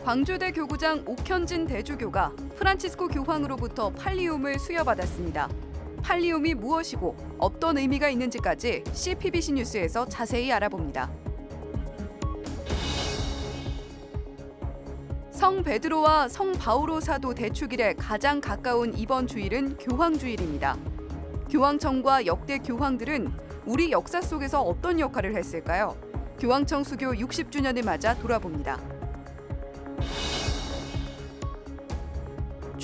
광주대 교구장 옥현진 대주교가 프란치스코 교황으로부터 팔리움을 수여받았습니다. 팔리움이 무엇이고 어떤 의미가 있는지까지 CPBC 뉴스에서 자세히 알아봅니다. 성 베드로와 성 바오로 사도 대축일에 가장 가까운 이번 주일은 교황주일입니다. 교황청과 역대 교황들은 우리 역사 속에서 어떤 역할을 했을까요? 교황청 수교 60주년을 맞아 돌아봅니다.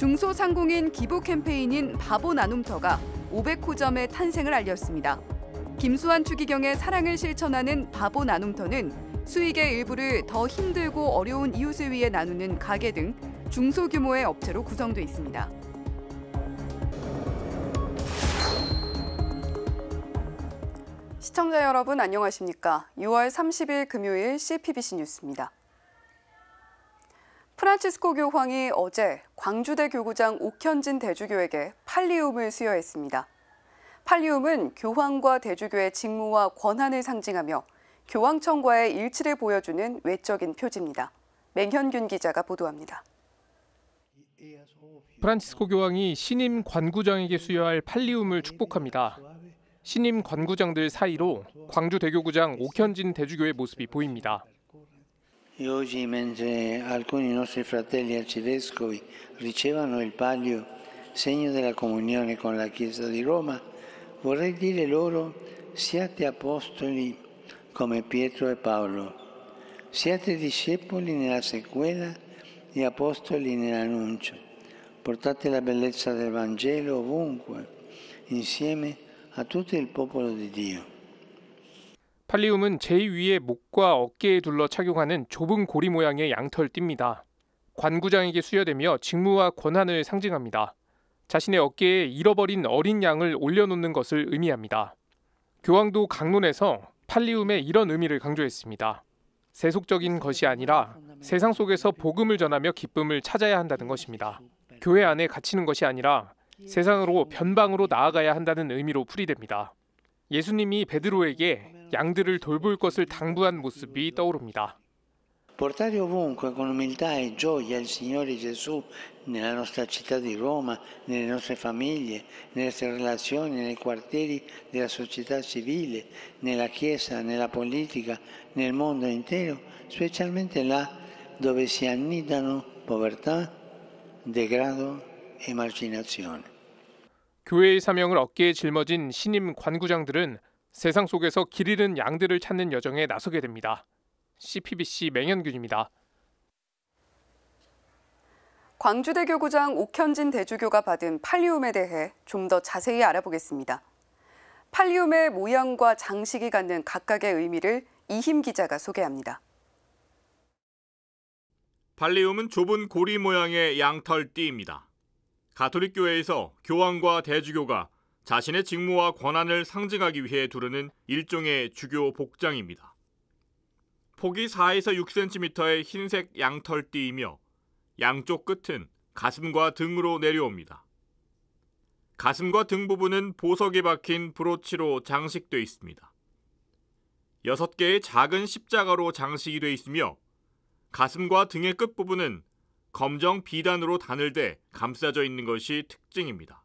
중소상공인 기부 캠페인인 바보 나눔터가 500호점의 탄생을 알렸습니다. 김수환 추기경의 사랑을 실천하는 바보 나눔터는 수익의 일부를 더 힘들고 어려운 이웃을 위해 나누는 가게 등 중소규모의 업체로 구성돼 있습니다. 시청자 여러분 안녕하십니까? 6월 30일 금요일 CPBC 뉴스입니다. 프란치스코 교황이 어제 광주대 교구장 옥현진 대주교에게 팔리움을 수여했습니다. 팔리움은 교황과 대주교의 직무와 권한을 상징하며 교황청과의 일치를 보여주는 외적인 표지입니다. 맹현균 기자가 보도합니다. 프란치스코 교황이 신임 관구장에게 수여할 팔리움을 축복합니다. 신임 관구장들 사이로 광주 대교구장 옥현진 대주교의 모습이 보입니다. E oggi, mentre alcuni nostri fratelli arcivescovi ricevono il palio, segno della comunione con la Chiesa di Roma, vorrei dire loro: siate apostoli come Pietro e Paolo, siate discepoli nella sequela e apostoli nell'annuncio, portate la bellezza del Vangelo ovunque, insieme a tutto il popolo di Dio. 팔리움은 제2위의 목과 어깨에 둘러 착용하는 좁은 고리 모양의 양털띠입니다. 관구장에게 수여되며 직무와 권한을 상징합니다. 자신의 어깨에 잃어버린 어린 양을 올려놓는 것을 의미합니다. 교황도 강론에서 팔리움의 이런 의미를 강조했습니다. 세속적인 것이 아니라 세상 속에서 복음을 전하며 기쁨을 찾아야 한다는 것입니다. 교회 안에 갇히는 것이 아니라 세상으로 변방으로 나아가야 한다는 의미로 풀이됩니다. 예수님이 베드로에게 양들을 돌볼 것을 당부한 모습이 떠오릅니다. Portare ovunque con umiltà e gioia il Signore Gesù nella nostra città di Roma, nelle nostre famiglie, nelle nostre relazioni, nei quartieri della società civile, nella Chiesa, nella politica, nel mondo intero, specialmente là dove si annidano povertà, degrado, emarginazione. 교회의 사명을 어깨에 짊어진 신임 관구장들은 세상 속에서 길 잃은 양들을 찾는 여정에 나서게 됩니다. CPBC 맹현균입니다. 광주대 교구장 옥현진 대주교가 받은 팔리움에 대해 좀 더 자세히 알아보겠습니다. 팔리움의 모양과 장식이 갖는 각각의 의미를 이힘 기자가 소개합니다. 팔리움은 좁은 고리 모양의 양털띠입니다. 가톨릭 교회에서 교황과 대주교가 자신의 직무와 권한을 상징하기 위해 두르는 일종의 주교 복장입니다. 폭이 4에서 6cm의 흰색 양털띠이며 양쪽 끝은 가슴과 등으로 내려옵니다. 가슴과 등 부분은 보석이 박힌 브로치로 장식돼 있습니다. 6개의 작은 십자가로 장식이 돼 있으며 가슴과 등의 끝부분은 검정 비단으로 단을대 감싸져 있는 것이 특징입니다.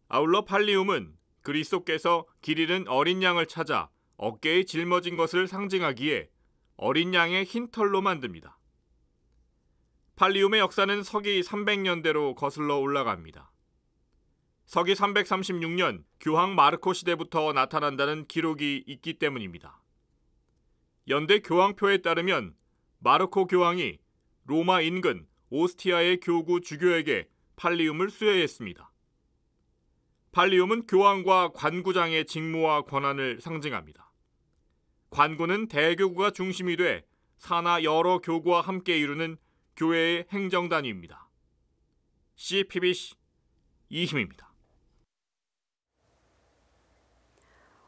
아울러 팔리움은 그리스도께서 길 잃은 어린 양을 찾아 어깨에 짊어진 것을 상징하기에 어린 양의 흰 털로 만듭니다. 팔리움의 역사는 서기 300년대로 거슬러 올라갑니다. 서기 336년 교황 마르코 시대부터 나타난다는 기록이 있기 때문입니다. 연대 교황표에 따르면 마르코 교황이 로마 인근 오스티아의 교구 주교에게 팔리움을 수여했습니다. 팔리움은 교황과 관구장의 직무와 권한을 상징합니다. 관구는 대교구가 중심이 돼 산하 여러 교구와 함께 이루는 교회의 행정단위입니다. CPBC 이힘입니다.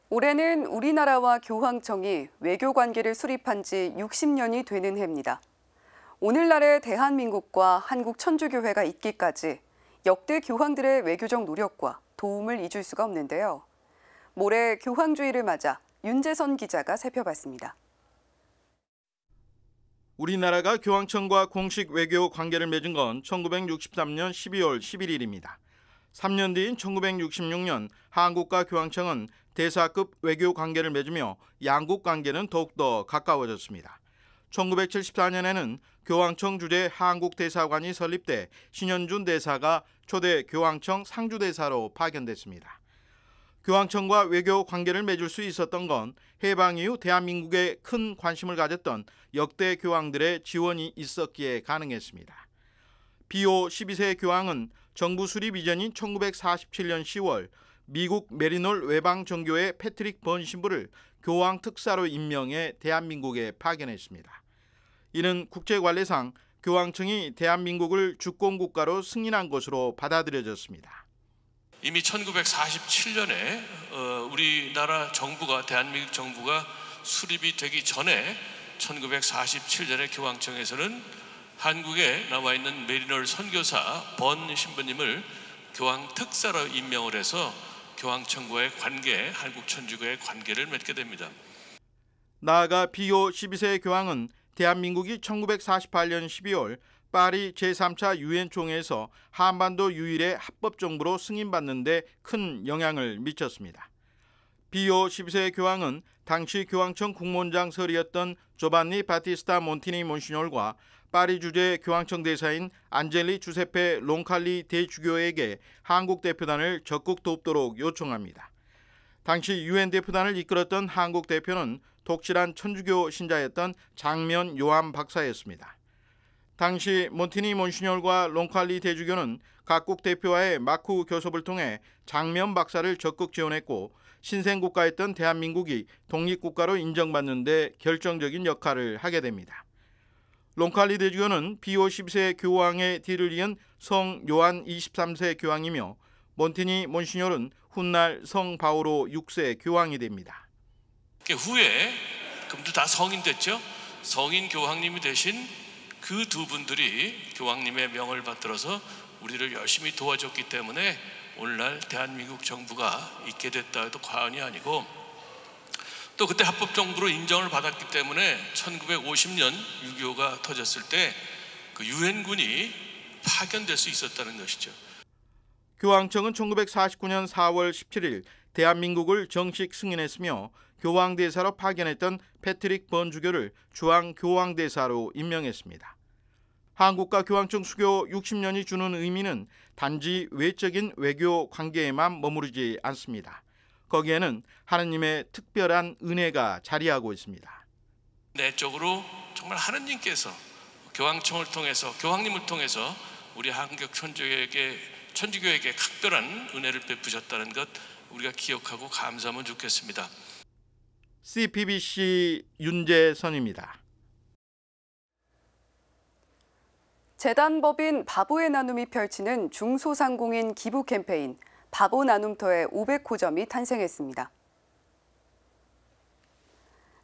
올해는 우리나라와 교황청이 외교 관계를 수립한 지 60년이 되는 해입니다. 오늘날의 대한민국과 한국천주교회가 있기까지 역대 교황들의 외교적 노력과 도움을 잊을 수가 없는데요. 모레 교황주의를 맞아 윤재선 기자가 살펴봤습니다. 우리나라가 교황청과 공식 외교 관계를 맺은 건 1963년 12월 11일입니다. 3년 뒤인 1966년 한국과 교황청은 대사급 외교 관계를 맺으며 양국 관계는 더욱더 가까워졌습니다. 1974년에는 교황청 주재 한국 대사관이 설립돼 신현준 대사가 초대 교황청 상주대사로 파견됐습니다. 교황청과 외교 관계를 맺을 수 있었던 건 해방 이후 대한민국에 큰 관심을 가졌던 역대 교황들의 지원이 있었기에 가능했습니다. 비오 12세 교황은 정부 수립 이전인 1947년 10월 미국 메리놀 외방정교회 패트릭 번 신부를 교황 특사로 임명해 대한민국에 파견했습니다. 이는 국제관례상 교황청이 대한민국을 주권국가로 승인한 것으로 받아들여졌습니다. 이미 1947년에 우리나라 정부가 대한민국 정부가 수립이 되기 전에 1947년에 교황청에서는 한국에 나와 있는 메리놀 선교사 번 신부님을 교황 특사로 임명을 해서 교황청과의 관계, 한국 천주교의 관계를 맺게 됩니다. 나아가 비오 12세 교황은 대한민국이 1948년 12월 파리 제3차 유엔 총회에서 한반도 유일의 합법 정부로 승인받는 데 큰 영향을 미쳤습니다. 비오 12세 교황은 당시 교황청 국무원장 설이었던 조반니 바티스타 몬티니 몬시뇰과 파리 주재 교황청 대사인 안젤리 주세페 롱칼리 대주교에게 한국 대표단을 적극 돕도록 요청합니다. 당시 유엔 대표단을 이끌었던 한국 대표는 독실한 천주교 신자였던 장면 요한 박사였습니다. 당시 몬티니 몬시뇰과 롱칼리 대주교는 각국 대표와의 마쿠 교섭을 통해 장면 박사를 적극 지원했고 신생국가였던 대한민국이 독립국가로 인정받는 데 결정적인 역할을 하게 됩니다. 롱칼리 대주교는 비오 12세 교황의 뒤를 이은 성 요한 23세 교황이며 몬티니 몬시뇰은 훗날 성 바오로 6세 교황이 됩니다. 후에 그분들 다 성인 됐죠. 성인 교황님이 되신 그 두 분들이 교황님의 명을 받들어서 우리를 열심히 도와줬기 때문에 오늘날 대한민국 정부가 있게 됐다 해도 과언이 아니고, 또 그때 합법 정부로 인정을 받았기 때문에 1950년 6.25가 터졌을 때 그 유엔군이 파견될 수 있었다는 것이죠. 교황청은 1949년 4월 17일 대한민국을 정식 승인했으며 교황대사로 파견했던 패트릭 번 주교를 주황교황대사로 임명했습니다. 한국과 교황청 수교 60년이 주는 의미는 단지 외적인 외교 관계에만 머무르지 않습니다. 거기에는 하느님의 특별한 은혜가 자리하고 있습니다. 내적으로 정말 하느님께서 교황청을 통해서, 교황님을 통해서 우리 한국 천주교에게 각별한 은혜를 베푸셨다는 것 우리가 기억하고 감사하면 좋겠습니다. CPBC 윤재선입니다. 재단법인 바보의 나눔이 펼치는 중소상공인 기부 캠페인 바보 나눔터의 500호점이 탄생했습니다.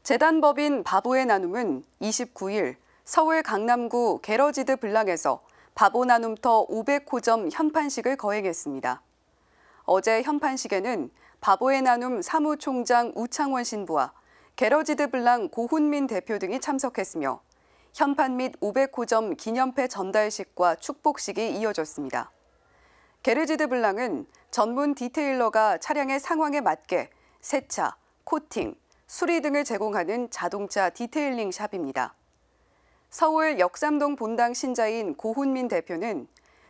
재단법인 바보의 나눔은 29일 서울 강남구 게러지드 블랑에서 바보 나눔터 500호점 현판식을 거행했습니다. 어제 현판식에는 바보의 나눔 사무총장 우창원 신부와 게러지드 블랑 고훈민 대표 등이 참석했으며 현판 및 500호점 기념패 전달식과 축복식이 이어졌습니다. 게르지드 블랑은 전문 디테일러가 차량의 상황에 맞게 세차, 코팅, 수리 등을 제공하는 자동차 디테일링 샵입니다. 서울 역삼동 본당 신자인 고훈민 대표는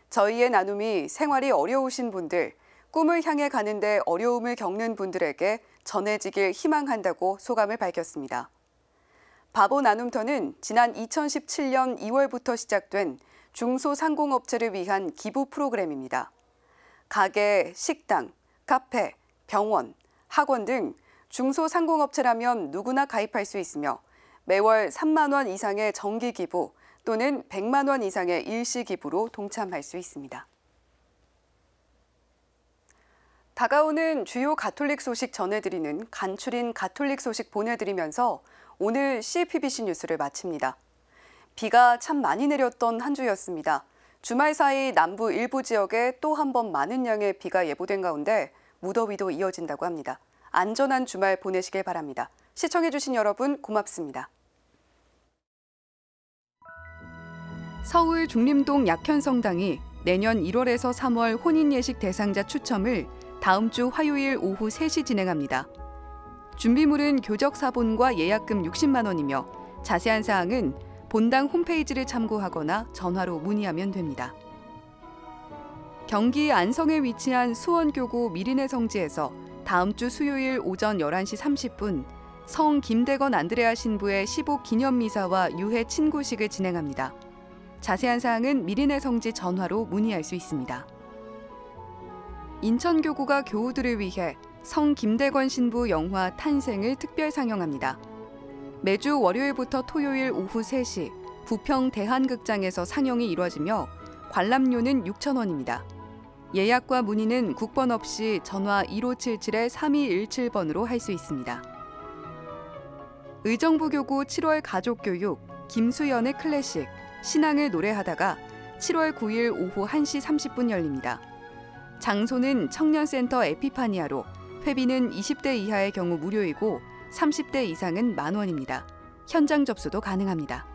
저희의 나눔이 생활이 어려우신 분들, 꿈을 향해 가는데 어려움을 겪는 분들에게 전해지길 희망한다고 소감을 밝혔습니다. 바보 나눔터는 지난 2017년 2월부터 시작된 중소상공업체를 위한 기부 프로그램입니다. 가게, 식당, 카페, 병원, 학원 등 중소상공업체라면 누구나 가입할 수 있으며 매월 3만 원 이상의 정기 기부 또는 100만 원 이상의 일시 기부로 동참할 수 있습니다. 다가오는 주요 가톨릭 소식 전해드리는 간추린 가톨릭 소식 보내드리면서 오늘 CPBC 뉴스를 마칩니다. 비가 참 많이 내렸던 한 주였습니다. 주말 사이 남부 일부 지역에 또 한 번 많은 양의 비가 예보된 가운데 무더위도 이어진다고 합니다. 안전한 주말 보내시길 바랍니다. 시청해주신 여러분 고맙습니다. 서울 중림동 약현성당이 내년 1월에서 3월 혼인예식 대상자 추첨을 다음 주 화요일 오후 3시 진행합니다. 준비물은 교적사본과 예약금 60만 원이며 자세한 사항은 본당 홈페이지를 참고하거나 전화로 문의하면 됩니다. 경기 안성에 위치한 수원교구 미리네 성지에서 다음 주 수요일 오전 11시 30분 성 김대건 안드레아 신부의 15 기념미사와 유해 친구식을 진행합니다. 자세한 사항은 미리네 성지 전화로 문의할 수 있습니다. 인천교구가 교우들을 위해 성 김대건 신부 영화 탄생을 특별 상영합니다. 매주 월요일부터 토요일 오후 3시 부평 대한극장에서 상영이 이루어지며 관람료는 6,000원입니다. 예약과 문의는 국번 없이 전화 1577-3217번으로 할 수 있습니다. 의정부교구 7월 가족교육 김수연의 클래식 신앙을 노래하다가 7월 9일 오후 1시 30분 열립니다. 장소는 청년센터 에피파니아로 회비는 20대 이하의 경우 무료이고 30대 이상은 만원입니다. 현장 접수도 가능합니다.